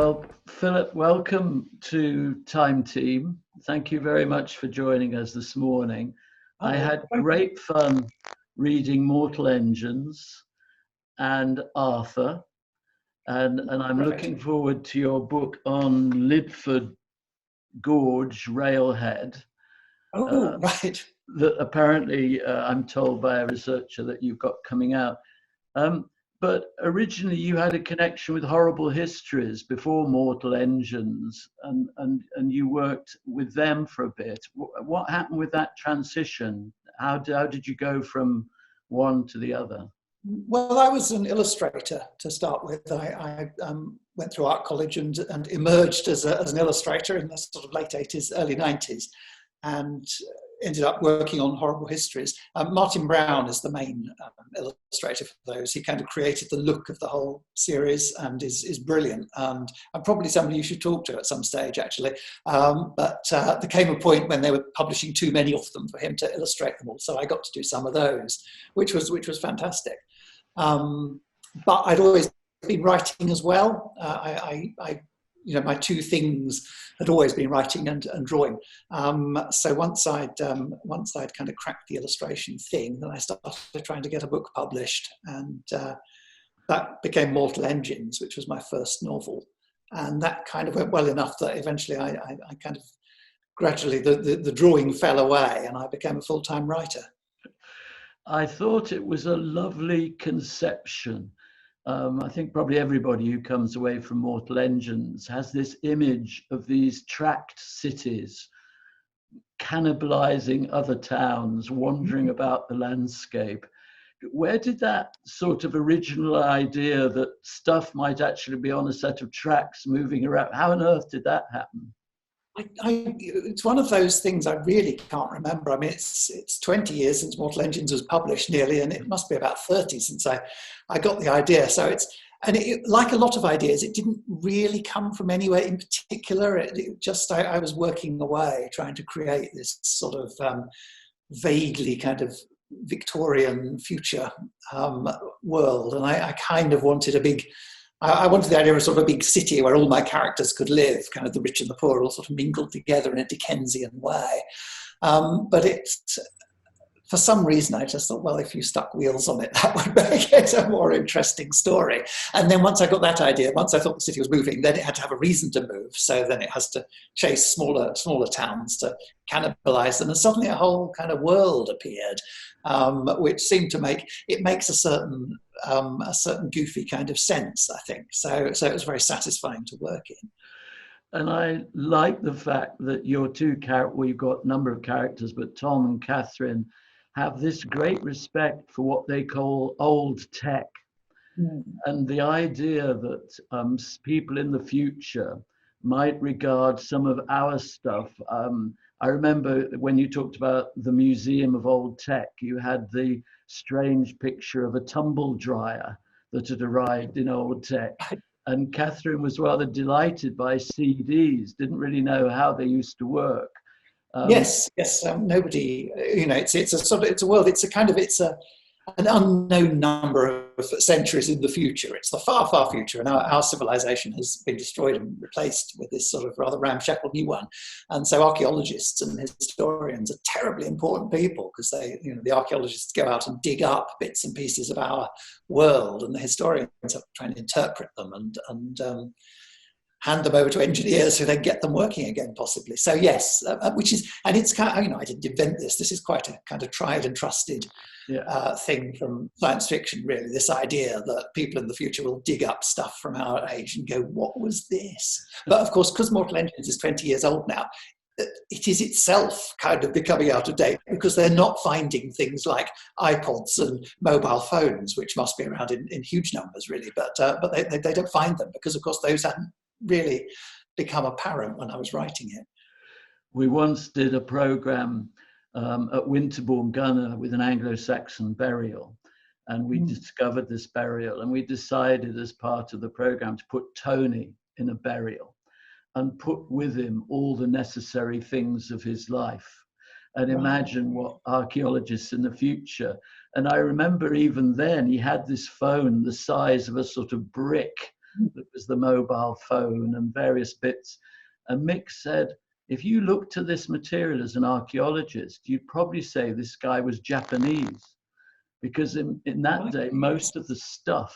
Well, Philip, welcome to Time Team. Thank you very much for joining us this morning. I had great fun reading Mortal Engines and Arthur, and I'm looking forward to your book on Lidford Gorge Railhead. Right. That apparently, I'm told by a researcher that you've got coming out. But originally you had a connection with Horrible Histories before Mortal Engines, and you worked with them for a bit. What happened with that transition? How did you go from one to the other? Well, I was an illustrator to start with. I went through art college and emerged as an illustrator in the sort of late 80s, early 90s, and ended up working on Horrible Histories. Martin Brown is the main illustrator for those. He kind of created the look of the whole series and is brilliant. And I'm probably somebody you should talk to at some stage, actually. But there came a point when they were publishing too many of them for him to illustrate them all. So I got to do some of those, which was fantastic. But I'd always been writing as well. My two things had always been writing and drawing. So once I'd kind of cracked the illustration thing, then I started trying to get a book published, and that became Mortal Engines, which was my first novel. And that kind of went well enough that eventually I kind of gradually the drawing fell away, and I became a full-time writer. I thought it was a lovely conception. I think probably everybody who comes away from Mortal Engines has this image of these tract cities cannibalizing other towns, wandering about the landscape. Where did that sort of original idea that stuff might actually be on a set of tracks moving around, how on earth did that happen? It's one of those things I really can't remember. I mean, it's 20 years since Mortal Engines was published nearly, and it must be about 30 since I got the idea. So like a lot of ideas, it didn't really come from anywhere in particular. I was working away trying to create this sort of vaguely kind of Victorian future world. And I kind of wanted I wanted the idea of sort of a big city where all my characters could live, kind of the rich and the poor all sort of mingled together in a Dickensian way. But for some reason, I just thought, well, if you stuck wheels on it, that would make it a more interesting story. And then once I got that idea, once I thought the city was moving, then it had to have a reason to move. So then it has to chase smaller towns to cannibalize them. And suddenly a whole kind of world appeared, which seemed to makes a certain goofy kind of sense, I think. So it was very satisfying to work in. And I like the fact that your two characters, well, you've got a number of characters, but Tom and Catherine have this great respect for what they call old tech. And the idea that people in the future might regard some of our stuff. I remember when you talked about the Museum of Old Tech, you had the strange picture of a tumble dryer that had arrived in old tech. And Catherine was rather delighted by CDs, didn't really know how they used to work. Yes. Nobody, it's a world. It's an unknown number of centuries in the future. It's the far, far future, and our civilization has been destroyed and replaced with this sort of rather ramshackle new one. And so archaeologists and historians are terribly important people, because the archaeologists go out and dig up bits and pieces of our world, and the historians are trying to interpret them and hand them over to engineers who then get them working again, possibly. So yes, it's kind of, I didn't invent this. This is quite a kind of tried and trusted thing from science fiction, really. This idea that people in the future will dig up stuff from our age and go, what was this? But of course, because Mortal Engines is 20 years old now, it is itself kind of becoming out of date, because they're not finding things like iPods and mobile phones, which must be around in huge numbers, really. But they don't find them, because, of course, those hadn't really become apparent when I was writing it. We once did a program at Winterbourne Gunner with an Anglo-Saxon burial, and we discovered this burial, and we decided as part of the program to put Tony in a burial and put with him all the necessary things of his life, and imagine what archaeologists in the future. And I remember even then he had this phone the size of a sort of brick, that was the mobile phone and various bits. And Mick said, if you look to this material as an archaeologist, you'd probably say this guy was Japanese, because in that day, most of the stuff,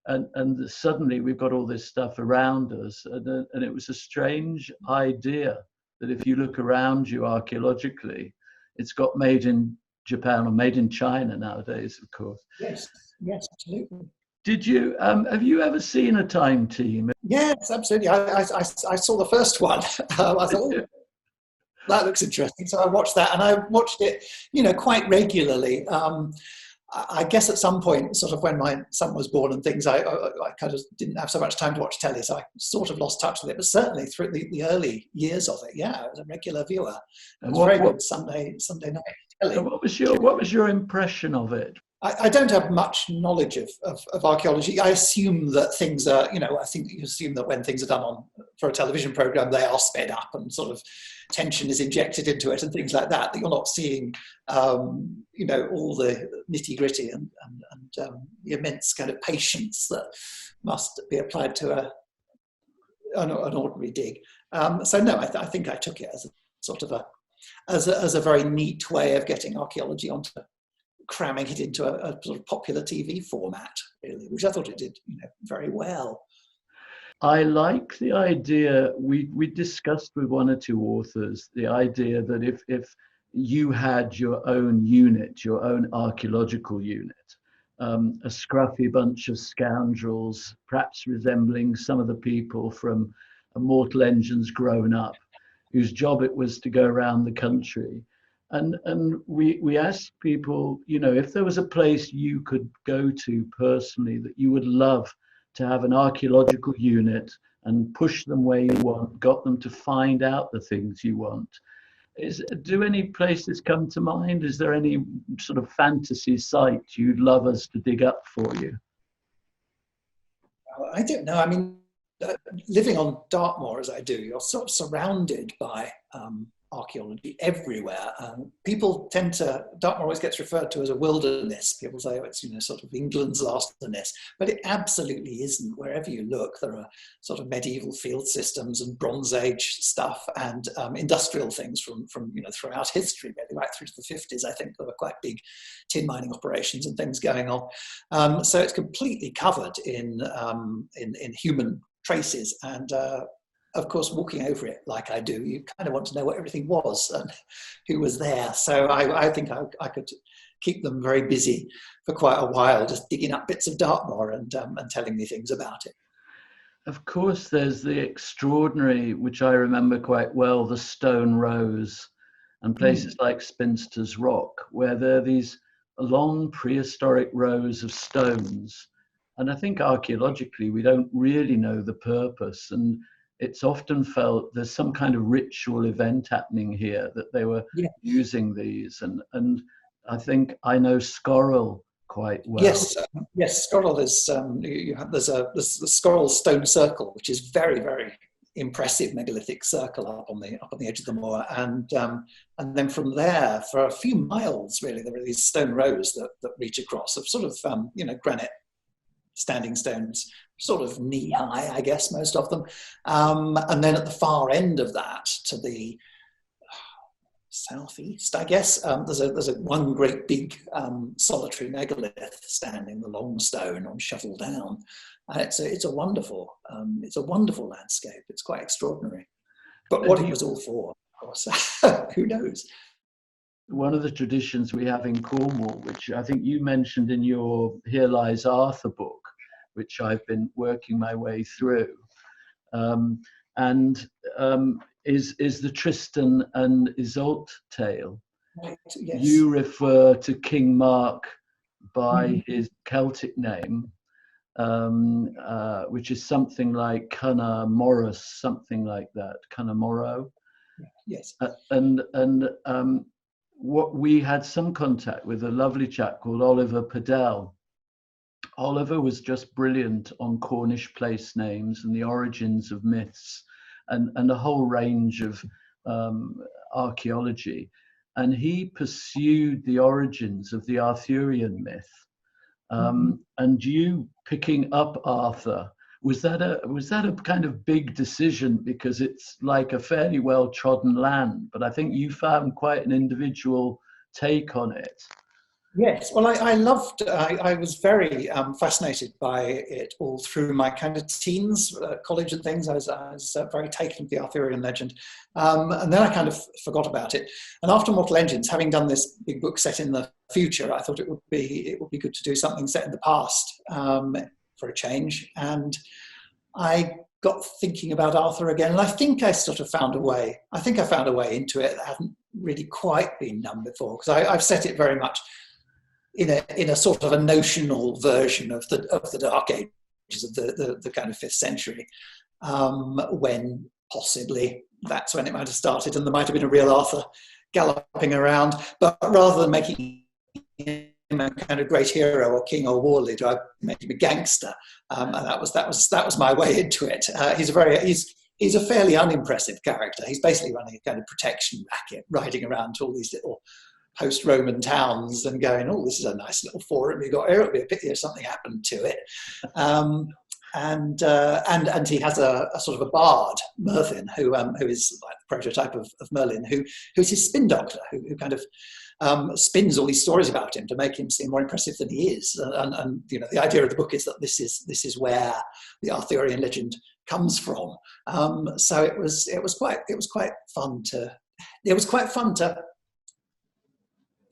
and suddenly we've got all this stuff around us, and it was a strange idea that if you look around you archaeologically, it's got made in Japan or made in China nowadays, of course. Yes, yes, absolutely. Did you have you ever seen a time team? Yes, absolutely. I saw the first one. I thought, oh, that looks interesting. So I watched that, and I watched it, quite regularly. I guess at some point, sort of when my son was born and things, I kind of didn't have so much time to watch telly, so I sort of lost touch with it. But certainly through the early years of it, yeah, I was a regular viewer. It was very good Sunday night telly. What was your impression of it? I don't have much knowledge of archaeology. I assume that things are, I think you assume that when things are done for a television program, they are sped up and sort of tension is injected into it and things like that, that you're not seeing, all the nitty gritty and the immense kind of patience that must be applied to an ordinary dig. So no, I think I took it as a sort of as a very neat way of getting archaeology onto cramming it into a sort of popular TV format, really, which I thought it did, very well. I like the idea, we discussed with one or two authors, the idea that if you had your own unit, your own archaeological unit, a scruffy bunch of scoundrels, perhaps resembling some of the people from Immortal Engines Grown Up, whose job it was to go around the country. And we asked people, if there was a place you could go to personally that you would love to have an archaeological unit and push them where you want, got them to find out the things you want. Do any places come to mind? Is there any sort of fantasy site you'd love us to dig up for you? I don't know. I mean, living on Dartmoor as I do, you're sort of surrounded by archaeology everywhere. People tend to, Dartmoor always gets referred to as a wilderness. People say, oh, it's, sort of England's last wilderness, but it absolutely isn't. Wherever you look, there are sort of medieval field systems and Bronze Age stuff and industrial things from throughout history, really, right through to the 50s. I think there were quite big tin mining operations and things going on. So it's completely covered in human traces, and of course, walking over it like I do, you kind of want to know what everything was and who was there. So I think I could keep them very busy for quite a while, just digging up bits of Dartmoor and telling me things about it. Of course, there's the extraordinary, which I remember quite well, the Stone Rose and places like Spinster's Rock, where there are these long prehistoric rows of stones. And I think archaeologically, we don't really know the purpose. And it's often felt there's some kind of ritual event happening here, that they were using these. And I think I know Scorrell quite well. Yes, Scorrell is, there's the Scorrell Stone Circle, which is very, very impressive megalithic circle up on the edge of the moor. And then from there, for a few miles, really, there are these stone rows that reach across of sort of, granite standing stones, sort of knee high, I guess, most of them. And then at the far end of that, to the southeast, I guess, there's one great big solitary megalith standing, the Long Stone on Shovel Down. And it's a wonderful landscape. It's quite extraordinary. But what it was all for, of course, who knows? One of the traditions we have in Cornwall, which I think you mentioned in your Here Lies Arthur book, which I've been working my way through, is the Tristan and Isolde tale. Right, yes. You refer to King Mark by his Celtic name, which is something like Cunna Morris, something like that, Cunna Morrow. Yes. What we had some contact with a lovely chap called Oliver Padell. Oliver was just brilliant on Cornish place names and the origins of myths and a whole range of archaeology. And he pursued the origins of the Arthurian myth. And you picking up Arthur was that a kind of big decision, because it's like a fairly well trodden land, but I think you found quite an individual take on it. Yes, well, I was very fascinated by it all through my kind of teens, college and things. I was very taken with the Arthurian legend. And then I kind of forgot about it. And after Mortal Engines, having done this big book set in the future, I thought it would be good to do something set in the past for a change. And I got thinking about Arthur again, and I think I sort of found a way. I think I found a way into it that hadn't really quite been done before, because I've set it very much in a sort of a notional version of the Dark Ages of the kind of 5th century, when possibly that's when it might have started, and there might have been a real Arthur galloping around. But rather than making him a kind of great hero or king or war leader, I made him a gangster, and that was my way into it. He's a fairly unimpressive character. He's basically running a kind of protection racket, riding around to all these little post-Roman towns and going, oh, this is a nice little forum we got here. It'll be a pity if something happened to it. And he has a sort of a bard, Merlin, who is like the prototype of Merlin, who's his spin doctor, who kind of spins all these stories about him to make him seem more impressive than he is. And you know, the idea of the book is that this is where the Arthurian legend comes from. So it was quite fun to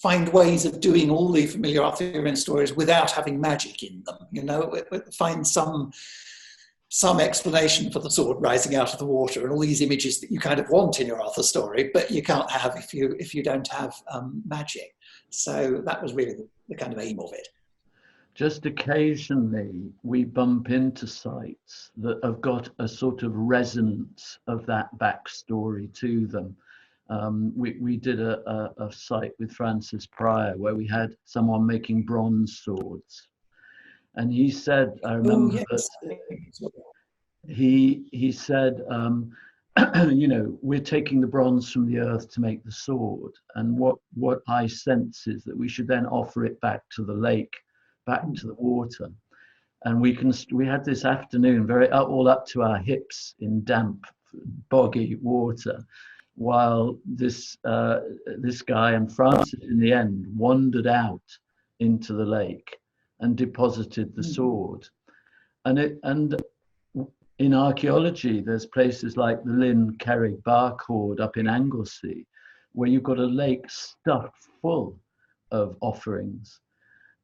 find ways of doing all the familiar Arthurian stories without having magic in them. You know, find some explanation for the sword rising out of the water and all these images that you kind of want in your Arthur story, but you can't have if you don't have magic. So that was really the kind of aim of it. Just occasionally we bump into sites that have got a sort of resonance of that backstory to them. We did a site with Francis Pryor where we had someone making bronze swords, and he said, I remember that he said, you know, we're taking the bronze from the earth to make the sword, and what I sense is that we should then offer it back to the lake, back to the water, and we had this afternoon all up to our hips in damp, boggy water, while this guy and Francis in the end wandered out into the lake and deposited the sword. And in archaeology, there's places like the Lynn Kerrig Bark Hoard up in Anglesey, where you've got a lake stuffed full of offerings.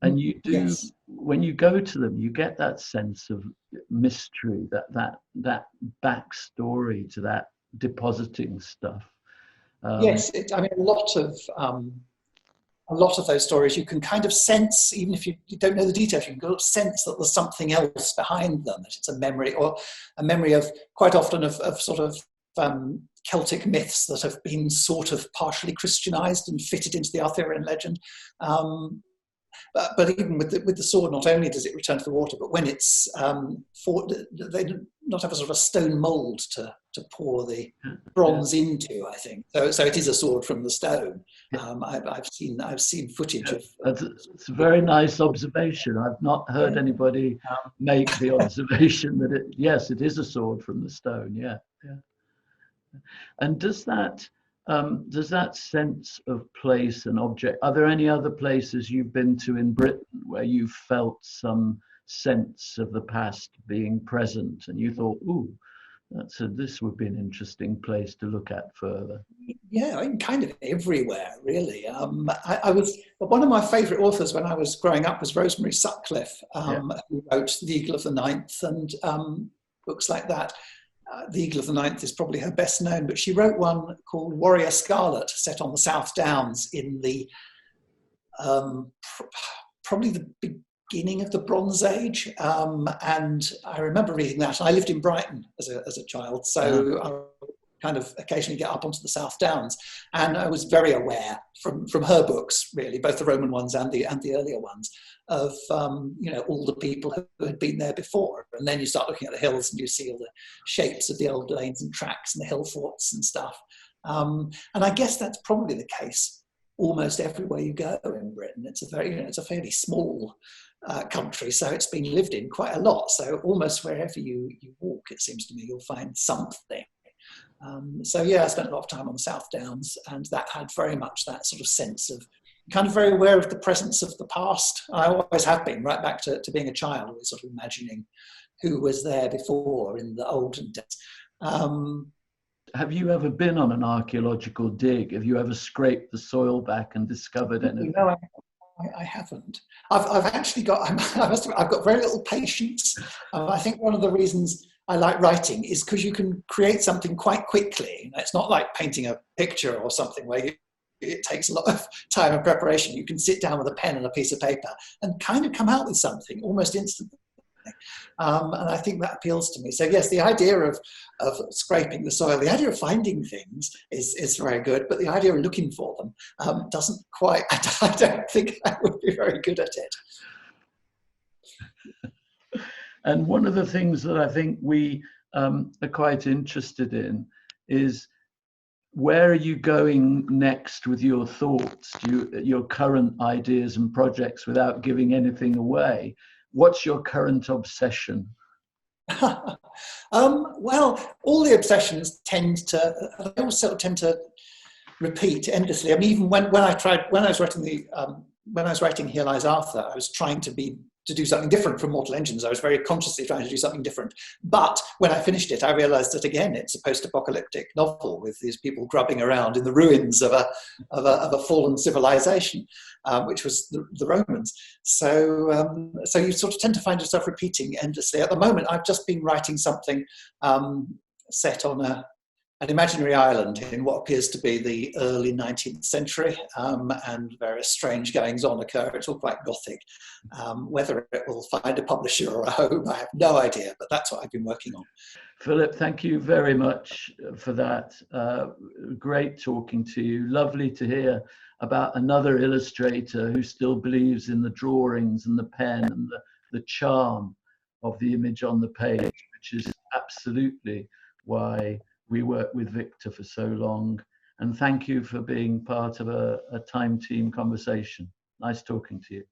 And you do, yes, when you go to them, you get that sense of mystery, that backstory to that depositing stuff. Yes, I mean, a lot of those stories you can kind of sense, even if you don't know the details, you can sense that there's something else behind them, that it's a memory, or a memory of, quite often, of sort of Celtic myths that have been sort of partially Christianized and fitted into the Arthurian legend. But even with the sword, not only does it return to the water, but when it's fought, they do not have a sort of a stone mould to pour the bronze into, I think. So it is a sword from the stone. I've seen footage of. It's a very nice observation. I've not heard anybody make the observation that it is a sword from the stone. Yeah. And does that sense of place and object, are there any other places you've been to in Britain where you felt some sense of the past being present and you thought, ooh, this would be an interesting place to look at further? Yeah, I mean, kind of everywhere, really. One of my favourite authors when I was growing up was Rosemary Sutcliffe, who wrote The Eagle of the Ninth and books like that. The Eagle of the Ninth is probably her best known, but she wrote one called Warrior Scarlet, set on the South Downs in the probably the beginning of the Bronze Age. And I remember reading that. I lived in Brighton as a child, so I kind of occasionally get up onto the South Downs, and I was very aware from her books, really, both the Roman ones and the earlier ones, of all the people who had been there before. And then you start looking at the hills and you see all the shapes of the old lanes and tracks and the hill forts and stuff. And I guess that's probably the case almost everywhere you go in Britain. It's a fairly small country, so it's been lived in quite a lot. So almost wherever you walk, it seems to me, you'll find something. So yeah, I spent a lot of time on the South Downs, and that had very much that sort of sense of kind of very aware of the presence of the past. I always have been, right back to being a child, always sort of imagining who was there before in the olden days. Have you ever been on an archaeological dig? Have you ever scraped the soil back and discovered anything? No, I haven't. I've actually got, I've got very little patience. I think one of the reasons I like writing is because you can create something quite quickly. It's not like painting a picture or something where it takes a lot of time and preparation. You can sit down with a pen and a piece of paper and kind of come out with something almost instantly. And I think that appeals to me. So yes, the idea of scraping the soil, the idea of finding things is very good, but the idea of looking for them doesn't quite, I don't think I would be very good at it. And one of the things that I think we are quite interested in is, where are you going next with your thoughts, your current ideas and projects, without giving anything away? What's your current obsession? Well, all the obsessions tend to repeat endlessly. I mean, even when I was writing Here Lies Arthur, I was trying to do something different from Mortal Engines. I was very consciously trying to do something different. But when I finished it, I realized that, again, it's a post-apocalyptic novel with these people grubbing around in the ruins of a fallen civilization, which was the Romans. So you sort of tend to find yourself repeating endlessly. At the moment, I've just been writing something set on an imaginary island in what appears to be the early 19th century, and various strange goings-on occur. It's all quite gothic. Whether it will find a publisher or a home, I have no idea, but that's what I've been working on. Philip, thank you very much for that. Great talking to you. Lovely to hear about another illustrator who still believes in the drawings and the pen and the charm of the image on the page, which is absolutely why we worked with Victor for so long. And thank you for being part of a Time Team conversation. Nice talking to you.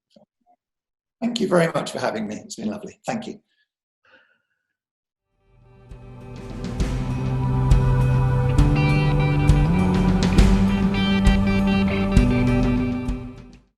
Thank you very much for having me. It's been lovely. Thank you.